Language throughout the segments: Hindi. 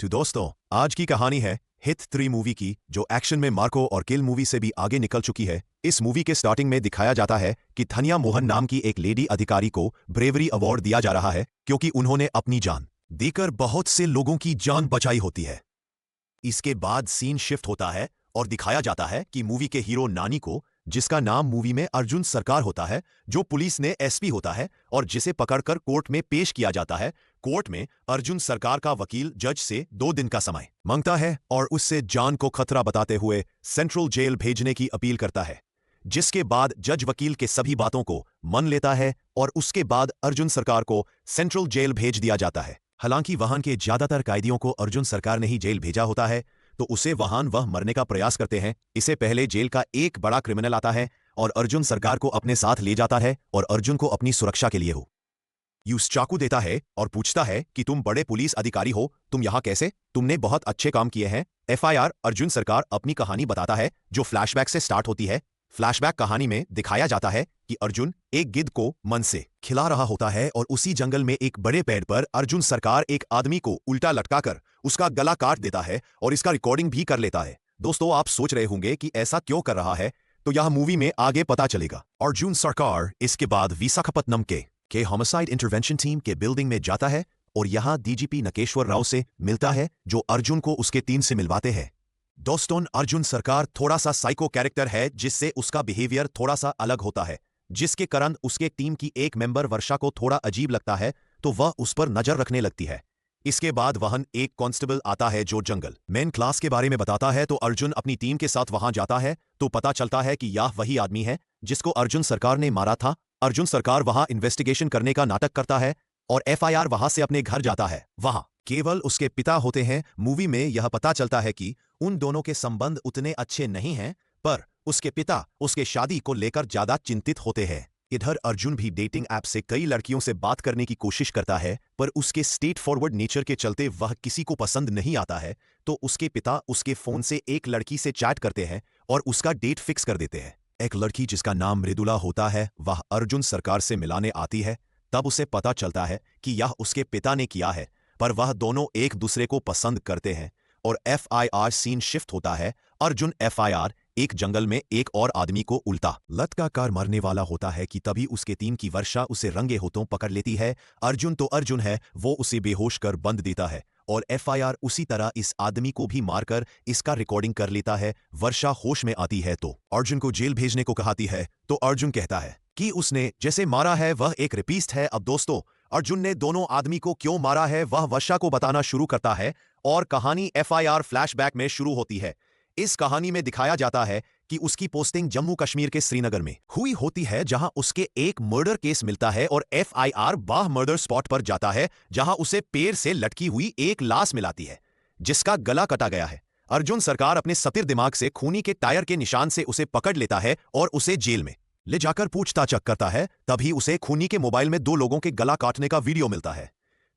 तो दोस्तों, आज की कहानी है हिट 3 मूवी की, जो एक्शन में मार्को और किल मूवी से भी आगे निकल चुकी है। इस मूवी के स्टार्टिंग में दिखाया जाता है कि धनिया मोहन नाम की एक लेडी अधिकारी को ब्रेवरी अवार्ड दिया जा रहा है क्योंकि उन्होंने अपनी जान देकर बहुत से लोगों की जान बचाई होती है। इसके बाद सीन शिफ्ट होता है और दिखाया जाता है कि मूवी के हीरो नानी को, जिसका नाम मूवी में अर्जुन सरकार होता है, जो पुलिस ने एसपी होता है और जिसे पकड़कर कोर्ट में पेश किया जाता है। कोर्ट में अर्जुन सरकार का वकील जज से 2 दिन का समय मांगता है और उससे जान को खतरा बताते हुए सेंट्रल जेल भेजने की अपील करता है, जिसके बाद जज वकील के सभी बातों को मान लेता है और उसके बाद अर्जुन सरकार को सेंट्रल जेल भेज दिया जाता है। हालांकि वहां के ज्यादातर कैदियों को अर्जुन सरकार ने ही जेल भेजा होता है, तो उसे वहां वह मरने का प्रयास करते हैं। इससे पहले जेल का एक बड़ा क्रिमिनल आता है और अर्जुन सरकार को अपने साथ ले जाता है और अर्जुन को अपनी सुरक्षा के लिए यूस चाकू देता है और पूछता है कि तुम बड़े पुलिस अधिकारी हो, तुम यहाँ कैसे? तुमने बहुत अच्छे काम किए हैं। एफआईआर अर्जुन सरकार अपनी कहानी बताता है, जो फ्लैशबैक से स्टार्ट होती है। फ्लैशबैक कहानी में दिखाया जाता है कि अर्जुन एक गिद्ध को मन से खिला रहा होता है और उसी जंगल में एक बड़े पेड़ पर अर्जुन सरकार एक आदमी को उल्टा लटकाकर उसका गला काट देता है और इसका रिकॉर्डिंग भी कर लेता है। दोस्तों, आप सोच रहे होंगे कि ऐसा क्यों कर रहा है, तो यह मूवी में आगे पता चलेगा। अर्जुन सरकार इसके बाद विशाखापत्तनम के होमिसाइड इंटरवेंशन टीम के बिल्डिंग में जाता है और यहां डीजीपी नकेश्वर राव से मिलता है, जो अर्जुन को उसके टीम से मिलवाते हैं। दोस्तों, अर्जुन सरकार थोड़ा सा साइको कैरेक्टर है, जिससे उसका बिहेवियर थोड़ा सा अलग होता है, जिसके कारण उसके टीम की एक मेंबर वर्षा को थोड़ा अजीब लगता है, तो वह उस पर नजर रखने लगती है। इसके बाद वहां एक कांस्टेबल आता है जो जंगल मेन क्लास के बारे में बताता है, तो अर्जुन अपनी टीम के साथ वहां जाता है तो पता चलता है कि यह वही आदमी है जिसको अर्जुन सरकार ने मारा था। अर्जुन सरकार वहां इन्वेस्टिगेशन करने का नाटक करता है और एफआईआर वहां से अपने घर जाता है। वहां केवल उसके पिता होते हैं। मूवी में यह पता चलता है कि उन दोनों के संबंध उतने अच्छे नहीं हैं, पर उसके पिता उसके शादी को लेकर ज्यादा चिंतित होते हैं। इधर अर्जुन भी डेटिंग ऐप से कई लड़कियों से बात करने की कोशिश करता है, पर उसके स्ट्रेट फॉरवर्ड नेचर के चलते वह किसी को पसंद नहीं आता है, तो उसके पिता उसके फोन से एक लड़की से चैट करते हैं और उसका डेट फिक्स कर देते हैं। एक लड़की जिसका नाम मृदुला होता है, वह अर्जुन सरकार से मिलाने आती है। तब उसे पता चलता है कि यह उसके पिता ने किया है, पर वह दोनों एक दूसरे को पसंद करते हैं और एफआईआर सीन शिफ्ट होता है। अर्जुन एफआईआर एक जंगल में एक और आदमी को उल्टा लटकाकर मारने वाला होता है कि तभी उसके टीम की वर्षा उसे रंगे हाथों पकड़ लेती है। अर्जुन तो अर्जुन है, वो उसे बेहोश कर बंद देता है और एफआईआर उसी तरह इस आदमी को भी मारकर इसका रिकॉर्डिंग कर लेता है। वर्षा होश में आती है तो अर्जुन को जेल भेजने को कहती है, तो अर्जुन कहता है कि उसने जैसे मारा है वह एक रेपिस्ट है। अब दोस्तों, अर्जुन ने दोनों आदमी को क्यों मारा है वह वर्षा को बताना शुरू करता है और कहानी एफआईआर फ्लैशबैक में शुरू होती है। इस कहानी में दिखाया जाता है कि उसकी पोस्टिंग जम्मू कश्मीर के श्रीनगर में हुई होती है, जहां उसके एक मर्डर केस मिलता है और एफआईआर बाह मर्डर स्पॉट पर जाता है, जहां उसे पेड़ से लटकी हुई एक लाश मिलाती है जिसका गला कटा गया है। अर्जुन सरकार अपने सतिर दिमाग से खूनी के टायर के निशान से उसे पकड़ लेता है और उसे जेल में ले जाकर पूछताछ करता है। तभी उसे खूनी के मोबाइल में 2 लोगों के गला काटने का वीडियो मिलता है।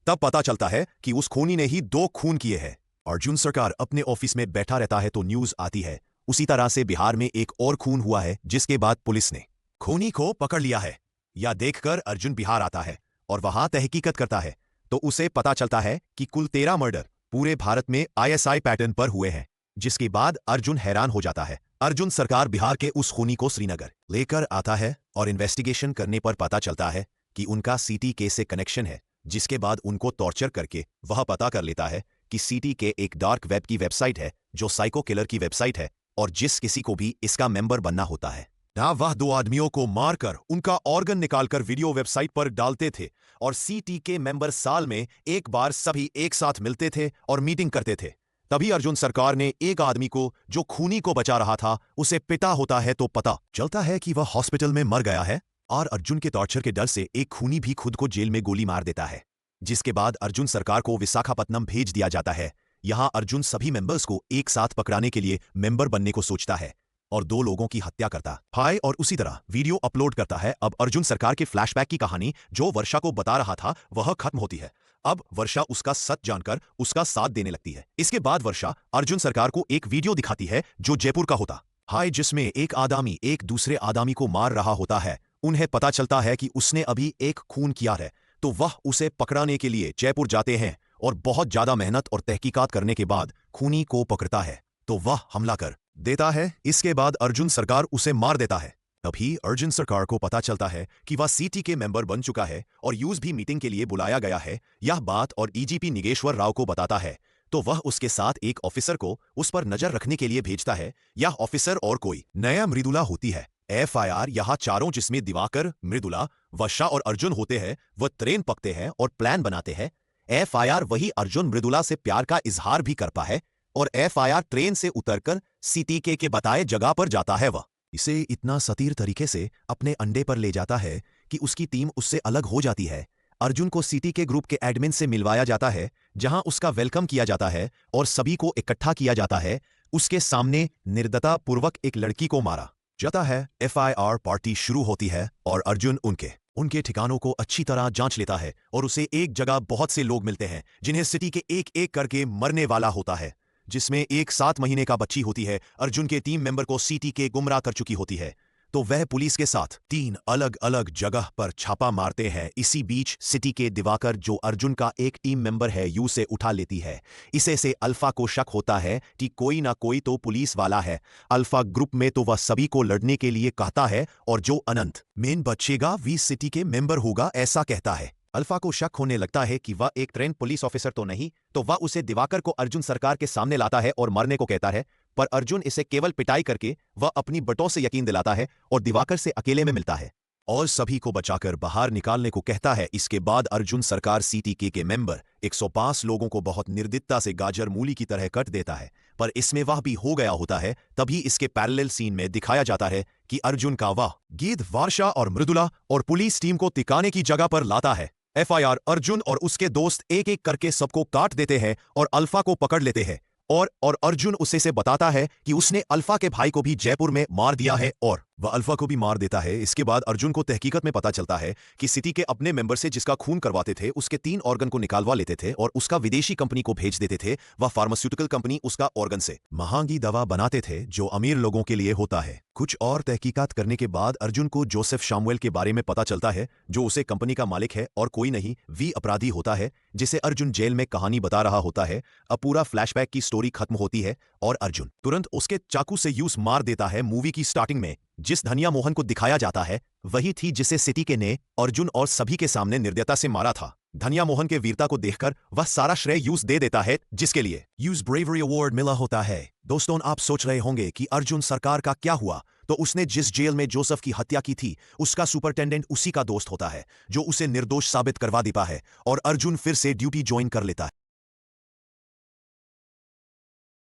तब पता चलता है कि उस खूनी ने ही 2 खून किए हैं। अर्जुन सरकार अपने ऑफिस में बैठा रहता है तो न्यूज आती है, उसी तरह से बिहार में एक और खून हुआ है, जिसके बाद पुलिस ने खूनी को पकड़ लिया है। यह देखकर अर्जुन बिहार आता है और वहां तहकीकत करता है, तो उसे पता चलता है कि कुल 13 मर्डर पूरे भारत में आईएसआई पैटर्न पर हुए हैं। जिसके बाद अर्जुन हैरान हो जाता है। अर्जुन सरकार बिहार के उस खूनी को श्रीनगर लेकर आता है और इन्वेस्टिगेशन करने पर पता चलता है कि उनका सीटी केस से कनेक्शन है। जिसके बाद उनको टॉर्चर करके वह पता कर लेता है कि सीटी के एक डार्क वेब की वेबसाइट है, जो साइको किलर की वेबसाइट है, और जिस किसी को भी इसका मेंबर बनना होता है ना, वह 2 आदमियों को मारकर उनका ऑर्गन निकालकर वीडियो वेबसाइट पर डालते थे और सीटी के मेंबर साल में एक बार सभी एक साथ मिलते थे और मीटिंग करते थे। तभी अर्जुन सरकार ने एक आदमी को, जो खूनी को बचा रहा था, उसे पिटा होता है, तो पता चलता है कि वह हॉस्पिटल में मर गया है और अर्जुन के टॉर्चर के डर से एक खूनी भी खुद को जेल में गोली मार देता है। जिसके बाद अर्जुन सरकार को विशाखापत्तनम भेज दिया जाता है। यहां अर्जुन सभी मेंबर्स को एक साथ पकड़ाने के लिए मेंबर बनने को सोचता है और 2 लोगों की हत्या करता है और उसी तरह वीडियो अपलोड करता है। अब अर्जुन सरकार के फ्लैशबैक की कहानी, जो वर्षा को बता रहा था, वह खत्म होती है। अब वर्षा उसका सच जानकर उसका साथ देने लगती है। इसके बाद वर्षा अर्जुन सरकार को एक वीडियो दिखाती है जो जयपुर का होता है, जिसमें एक आदमी एक दूसरे आदमी को मार रहा होता है। उन्हें पता चलता है कि उसने अभी एक खून किया है, तो वह उसे पकड़ाने के लिए जयपुर जाते हैं और बहुत ज्यादा मेहनत और तहकीकात करने के बाद खूनी को पकड़ता है तो वह हमला कर देता है। इसके बाद अर्जुन सरकार उसे मार देता है। तभी अर्जुन सरकार को पता चलता है कि वह सीटी के मेंबर बन चुका है और यूज भी मीटिंग के लिए बुलाया गया है। यह बात और डीजीपी निगेश्वर राव को बताता है तो वह उसके साथ एक ऑफिसर को उस पर नजर रखने के लिए भेजता है। यह ऑफिसर और कोई नया मृदुला होती है। एफआईआर यहाँ चारों जिसमें दिवाकर, मृदुला, वर्षा और अर्जुन होते हैं वह ट्रेन पकते हैं और प्लान बनाते हैं। एफआईआर वही अर्जुन मृदुला से प्यार का इजहार भी करता है और एफआईआर ट्रेन से उतरकर सीटीके के बताए जगह पर जाता है। वह इसे इतना सतीर तरीके से अपने अंडे पर ले जाता है कि उसकी टीम उससे अलग हो जाती है। अर्जुन को सिटी के ग्रुप के एडमिन से मिलवाया जाता है जहां उसका वेलकम किया जाता है और सभी को इकट्ठा किया जाता है। उसके सामने निर्दयता पूर्वक एक लड़की को मारा जाता है। एफआईआर पार्टी शुरू होती है और अर्जुन उनके ठिकानों को अच्छी तरह जांच लेता है और उसे एक जगह बहुत से लोग मिलते हैं जिन्हें सिटी के एक एक करके मरने वाला होता है, जिसमें एक 7 महीने का बच्ची होती है। अर्जुन के टीम मेंबर को सीटी के गुमराह कर चुकी होती है तो वह पुलिस के साथ 3 अलग अलग जगह पर छापा मारते हैं। इसी बीच सिटी के दिवाकर जो अर्जुन का एक टीम मेंबर है यू से उठा लेती है। इसे से अल्फा को शक होता है कि कोई ना कोई तो पुलिस वाला है। अल्फा ग्रुप में तो वह सभी को लड़ने के लिए कहता है और जो अनंत मेन बचेगा वी सिटी के मेंबर होगा ऐसा कहता है। अल्फा को शक होने लगता है कि वह एक ट्रेंड पुलिस ऑफिसर तो नहीं, तो वह उसे दिवाकर को अर्जुन सरकार के सामने लाता है और मरने को कहता है। पर अर्जुन इसे केवल पिटाई करके वह अपनी बटों से यकीन दिलाता है और दिवाकर से अकेले में मिलता है और सभी को बचाकर बाहर निकालने को कहता है। इसके बाद अर्जुन सरकार सीटीके के मेंबर 105 लोगों को बहुत निर्दयता से गाजर मूली की तरह कट देता है, पर इसमें वह भी हो गया होता है। तभी इसके पैरेलल सीन में दिखाया जाता है कि अर्जुन का वह गीत वर्षा और मृदुला और पुलिस टीम को तिकाने की जगह पर लाता है। एफआईआर अर्जुन और उसके दोस्त एक एक करके सबको काट देते हैं और अल्फा को पकड़ लेते हैं और अर्जुन उसे से बताता है कि उसने अल्फा के भाई को भी जयपुर में मार दिया है और वह अल्फा को भी मार देता है। इसके बाद अर्जुन को तहकीकत में पता चलता है कि सिटी के अपने मेंबर से जिसका खून करवाते थे उसके 3 ऑर्गन को निकालवा लेते थे और उसका विदेशी कंपनी को भेज देते थे। वह फार्मास्यूटिकल कंपनी उसका ऑर्गन से महंगी दवा बनाते थे जो अमीर लोगों के लिए होता है। कुछ और तहकीकात करने के बाद अर्जुन को जोसेफ शामुएल के बारे में पता चलता है जो उसे कंपनी का मालिक है और कोई नहीं वी अपराधी होता है जिसे अर्जुन जेल में कहानी बता रहा होता है। अब पूरा फ्लैशबैक की स्टोरी खत्म होती है और अर्जुन तुरंत उसके चाकू से यूज मार देता है। मूवी की स्टार्टिंग में जिस धनिया मोहन को दिखाया जाता है वही थी जिसे सिटी के ने अर्जुन और सभी के सामने निर्दयता से मारा था। धनिया मोहन के वीरता को देखकर वह सारा श्रेय यूज दे देता है जिसके लिए यूज ब्रेवरी अवार्ड मिला होता है। दोस्तों, आप सोच रहे होंगे कि अर्जुन सरकार का क्या हुआ, तो उसने जिस जेल में जोसेफ की हत्या की थी उसका सुपरिटेंडेंट उसी का दोस्त होता है जो उसे निर्दोष साबित करवा देता है और अर्जुन फिर से ड्यूटी ज्वाइन कर लेता है।